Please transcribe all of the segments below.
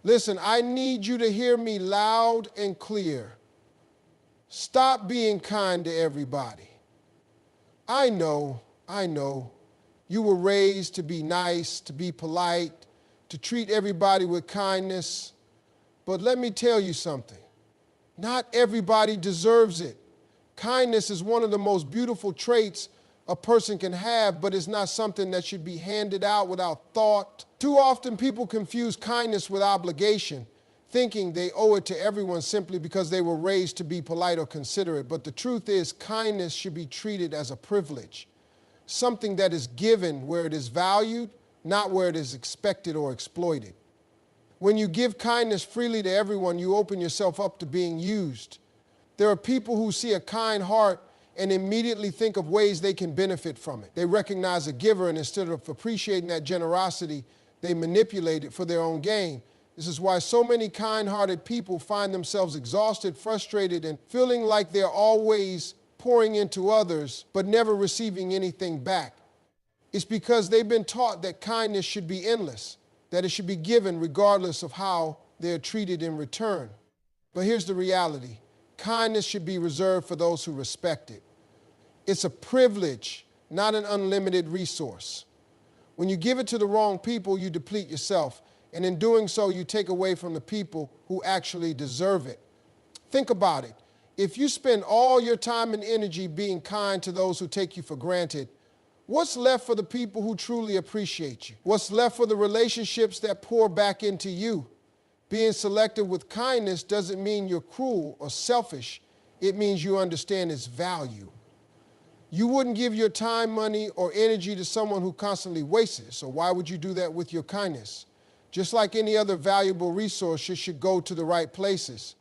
Listen, I need you to hear me loud and clear. Stop being kind to everybody. I know, you were raised to be nice, to be polite, to treat everybody with kindness. But let me tell you something. Not everybody deserves it. Kindness is one of the most beautiful traits a person can have, but it's not something that should be handed out without thought. Too often people confuse kindness with obligation, thinking they owe it to everyone simply because they were raised to be polite or considerate. But the truth is, kindness should be treated as a privilege, something that is given where it is valued, not where it is expected or exploited. When you give kindness freely to everyone, you open yourself up to being used. There are people who see a kind heart and immediately think of ways they can benefit from it. They recognize a giver, and instead of appreciating that generosity, they manipulate it for their own gain. This is why so many kind-hearted people find themselves exhausted, frustrated, and feeling like they're always pouring into others, but never receiving anything back. It's because they've been taught that kindness should be endless, that it should be given regardless of how they're treated in return. But here's the reality. Kindness should be reserved for those who respect it. It's a privilege, not an unlimited resource. When you give it to the wrong people, you deplete yourself. And in doing so, you take away from the people who actually deserve it. Think about it. If you spend all your time and energy being kind to those who take you for granted, what's left for the people who truly appreciate you? What's left for the relationships that pour back into you? Being selective with kindness doesn't mean you're cruel or selfish. It means you understand its value. You wouldn't give your time, money, or energy to someone who constantly wastes it. So why would you do that with your kindness? Just like any other valuable resource, it should go to the right places.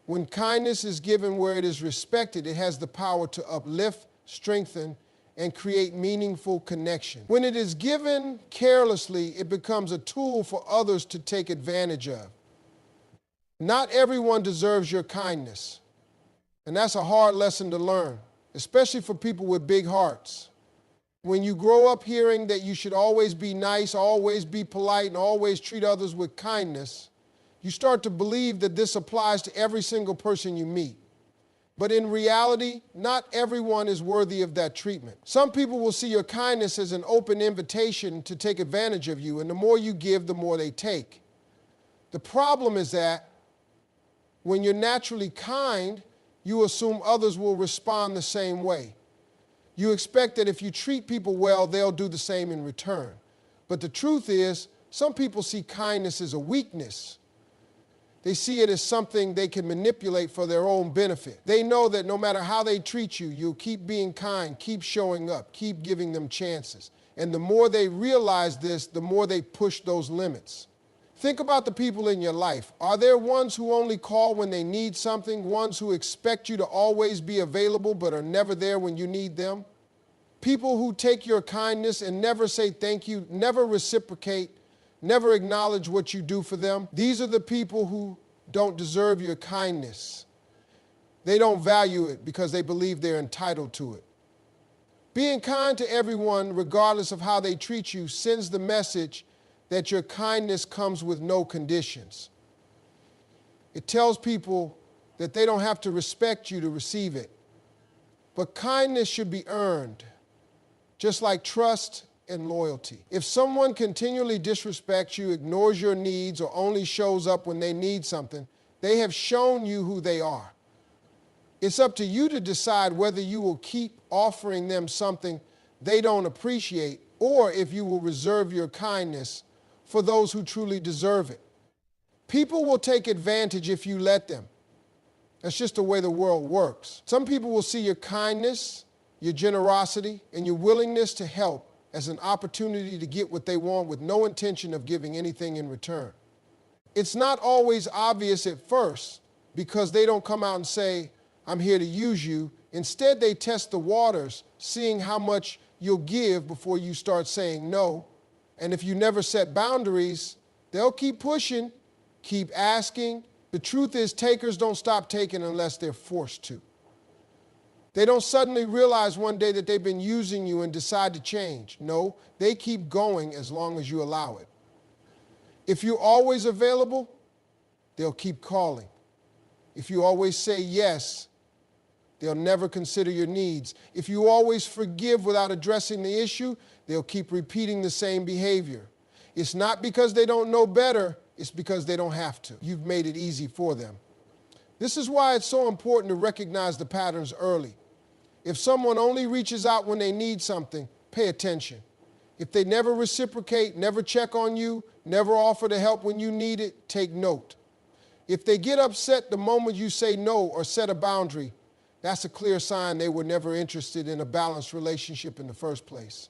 When kindness is given where it is respected, it has the power to uplift, strengthen, and create meaningful connection. When it is given carelessly, it becomes a tool for others to take advantage of. Not everyone deserves your kindness, and that's a hard lesson to learn, especially for people with big hearts. When you grow up hearing that you should always be nice, always be polite, and always treat others with kindness, you start to believe that this applies to every single person you meet. But in reality, not everyone is worthy of that treatment. Some people will see your kindness as an open invitation to take advantage of you, and the more you give, the more they take. The problem is that when you're naturally kind, you assume others will respond the same way. You expect that if you treat people well, they'll do the same in return. But the truth is, some people see kindness as a weakness. They see it as something they can manipulate for their own benefit. They know that no matter how they treat you, you'll keep being kind, keep showing up, keep giving them chances. And the more they realize this, the more they push those limits. Think about the people in your life. Are there ones who only call when they need something, ones who expect you to always be available but are never there when you need them? People who take your kindness and never say thank you, never reciprocate, never acknowledge what you do for them. These are the people who don't deserve your kindness. They don't value it because they believe they're entitled to it. Being kind to everyone, regardless of how they treat you, sends the message that your kindness comes with no conditions. It tells people that they don't have to respect you to receive it. But kindness should be earned, just like trust and loyalty. If someone continually disrespects you, ignores your needs, or only shows up when they need something, they have shown you who they are. It's up to you to decide whether you will keep offering them something they don't appreciate, or if you will reserve your kindness for those who truly deserve it. People will take advantage if you let them. That's just the way the world works. Some people will see your kindness, your generosity, and your willingness to help as an opportunity to get what they want with no intention of giving anything in return. It's not always obvious at first because they don't come out and say, "I'm here to use you." Instead, they test the waters, seeing how much you'll give before you start saying no. And if you never set boundaries, they'll keep pushing, keep asking. The truth is, takers don't stop taking unless they're forced to. They don't suddenly realize one day that they've been using you and decide to change. No, they keep going as long as you allow it. If you're always available, they'll keep calling. If you always say yes, they'll never consider your needs. If you always forgive without addressing the issue, they'll keep repeating the same behavior. It's not because they don't know better, it's because they don't have to. You've made it easy for them. This is why it's so important to recognize the patterns early. If someone only reaches out when they need something, pay attention. If they never reciprocate, never check on you, never offer to help when you need it, take note. If they get upset the moment you say no or set a boundary, that's a clear sign they were never interested in a balanced relationship in the first place.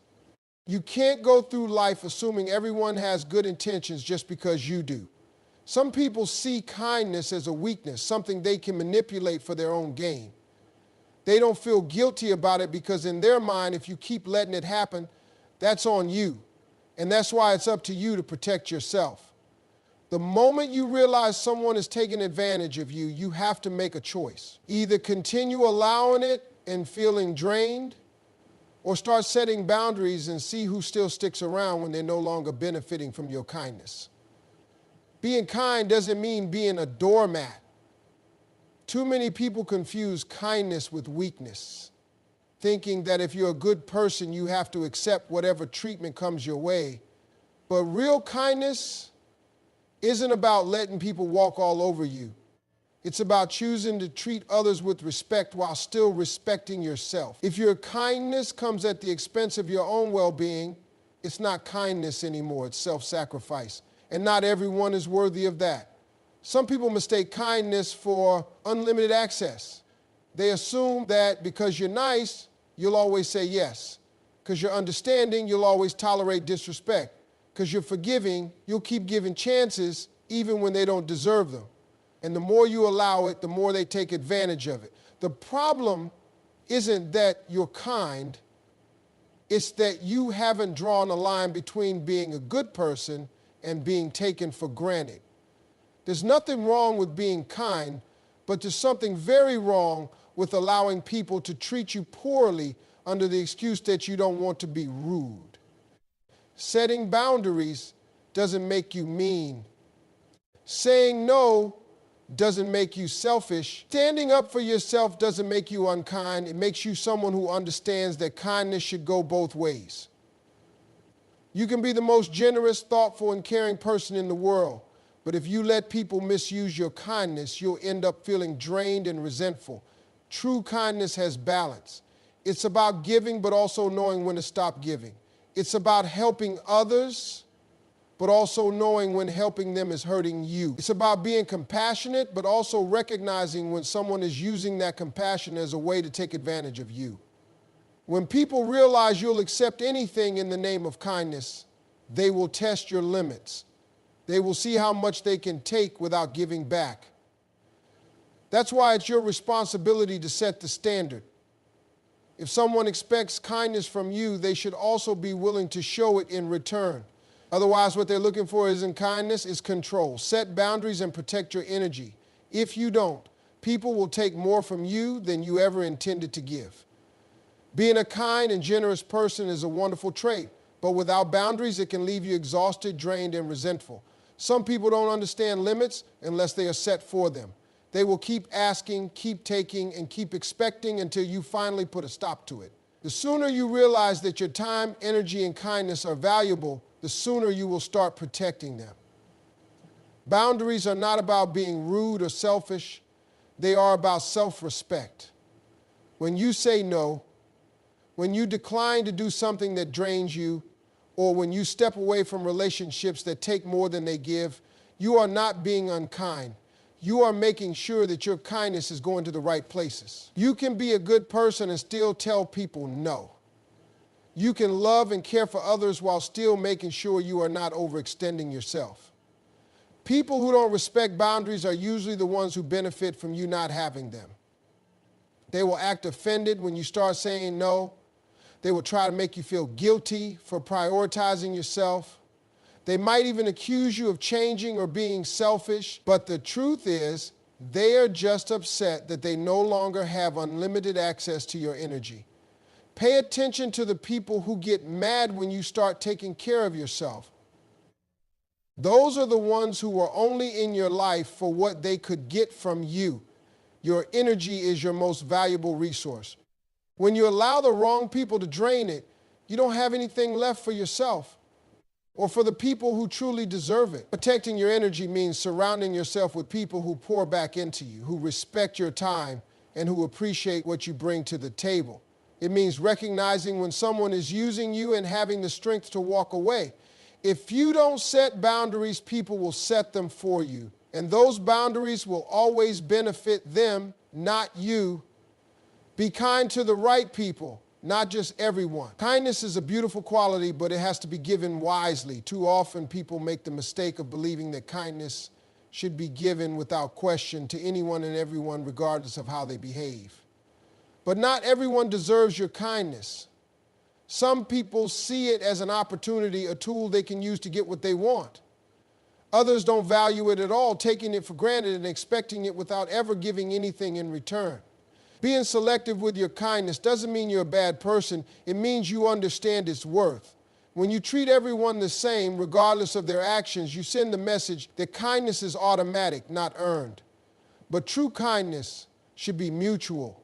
You can't go through life assuming everyone has good intentions just because you do. Some people see kindness as a weakness, something they can manipulate for their own gain. They don't feel guilty about it because in their mind, if you keep letting it happen, that's on you. And that's why it's up to you to protect yourself. The moment you realize someone is taking advantage of you, you have to make a choice. Either continue allowing it and feeling drained, or start setting boundaries and see who still sticks around when they're no longer benefiting from your kindness. Being kind doesn't mean being a doormat. Too many people confuse kindness with weakness, thinking that if you're a good person, you have to accept whatever treatment comes your way. But real kindness isn't about letting people walk all over you. It's about choosing to treat others with respect while still respecting yourself. If your kindness comes at the expense of your own well-being, it's not kindness anymore, it's self-sacrifice. And not everyone is worthy of that. Some people mistake kindness for unlimited access. They assume that because you're nice, you'll always say yes. Because you're understanding, you'll always tolerate disrespect. Because you're forgiving, you'll keep giving chances even when they don't deserve them. And the more you allow it, the more they take advantage of it. The problem isn't that you're kind, it's that you haven't drawn a line between being a good person and being taken for granted. There's nothing wrong with being kind, but there's something very wrong with allowing people to treat you poorly under the excuse that you don't want to be rude. Setting boundaries doesn't make you mean. Saying no doesn't make you selfish. Standing up for yourself doesn't make you unkind. It makes you someone who understands that kindness should go both ways. You can be the most generous, thoughtful, and caring person in the world, but if you let people misuse your kindness, you'll end up feeling drained and resentful. True kindness has balance. It's about giving, but also knowing when to stop giving. It's about helping others, but also knowing when helping them is hurting you. It's about being compassionate, but also recognizing when someone is using that compassion as a way to take advantage of you. When people realize you'll accept anything in the name of kindness, they will test your limits. They will see how much they can take without giving back. That's why it's your responsibility to set the standard. If someone expects kindness from you, they should also be willing to show it in return. Otherwise, what they're looking for isn't kindness, it's control. Set boundaries and protect your energy. If you don't, people will take more from you than you ever intended to give. Being a kind and generous person is a wonderful trait, but without boundaries, it can leave you exhausted, drained, and resentful. Some people don't understand limits unless they are set for them. They will keep asking, keep taking, and keep expecting until you finally put a stop to it. The sooner you realize that your time, energy, and kindness are valuable, the sooner you will start protecting them. Boundaries are not about being rude or selfish. They are about self-respect. When you say no, when you decline to do something that drains you, or when you step away from relationships that take more than they give, you are not being unkind. You are making sure that your kindness is going to the right places. You can be a good person and still tell people no. You can love and care for others while still making sure you are not overextending yourself. People who don't respect boundaries are usually the ones who benefit from you not having them. They will act offended when you start saying no. They will try to make you feel guilty for prioritizing yourself. They might even accuse you of changing or being selfish, but the truth is, they are just upset that they no longer have unlimited access to your energy. Pay attention to the people who get mad when you start taking care of yourself. Those are the ones who are only in your life for what they could get from you. Your energy is your most valuable resource. When you allow the wrong people to drain it, you don't have anything left for yourself or for the people who truly deserve it. Protecting your energy means surrounding yourself with people who pour back into you, who respect your time, and who appreciate what you bring to the table. It means recognizing when someone is using you and having the strength to walk away. If you don't set boundaries, people will set them for you. And those boundaries will always benefit them, not you. Be kind to the right people, not just everyone. Kindness is a beautiful quality, but it has to be given wisely. Too often people make the mistake of believing that kindness should be given without question to anyone and everyone, regardless of how they behave. But not everyone deserves your kindness. Some people see it as an opportunity, a tool they can use to get what they want. Others don't value it at all, taking it for granted and expecting it without ever giving anything in return. Being selective with your kindness doesn't mean you're a bad person. It means you understand its worth. When you treat everyone the same, regardless of their actions, you send the message that kindness is automatic, not earned. But true kindness should be mutual.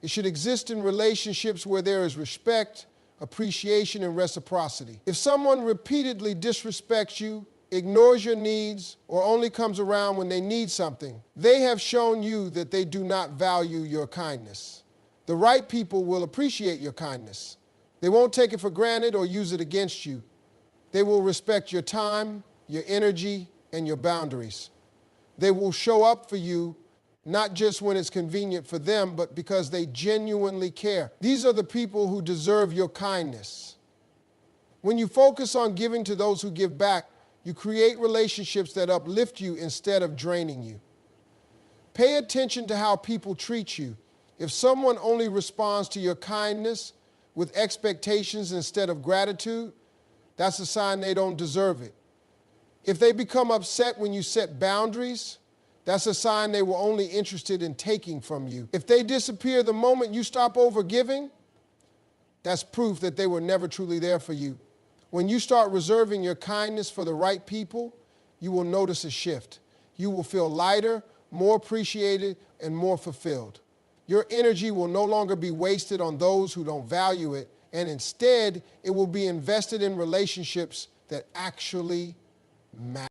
It should exist in relationships where there is respect, appreciation, and reciprocity. If someone repeatedly disrespects you, ignores your needs, or only comes around when they need something, they have shown you that they do not value your kindness. The right people will appreciate your kindness. They won't take it for granted or use it against you. They will respect your time, your energy, and your boundaries. They will show up for you not just when it's convenient for them, but because they genuinely care. These are the people who deserve your kindness. When you focus on giving to those who give back, you create relationships that uplift you instead of draining you. Pay attention to how people treat you. If someone only responds to your kindness with expectations instead of gratitude, that's a sign they don't deserve it. If they become upset when you set boundaries, that's a sign they were only interested in taking from you. If they disappear the moment you stop overgiving, that's proof that they were never truly there for you. When you start reserving your kindness for the right people, you will notice a shift. You will feel lighter, more appreciated, and more fulfilled. Your energy will no longer be wasted on those who don't value it, and instead, it will be invested in relationships that actually matter.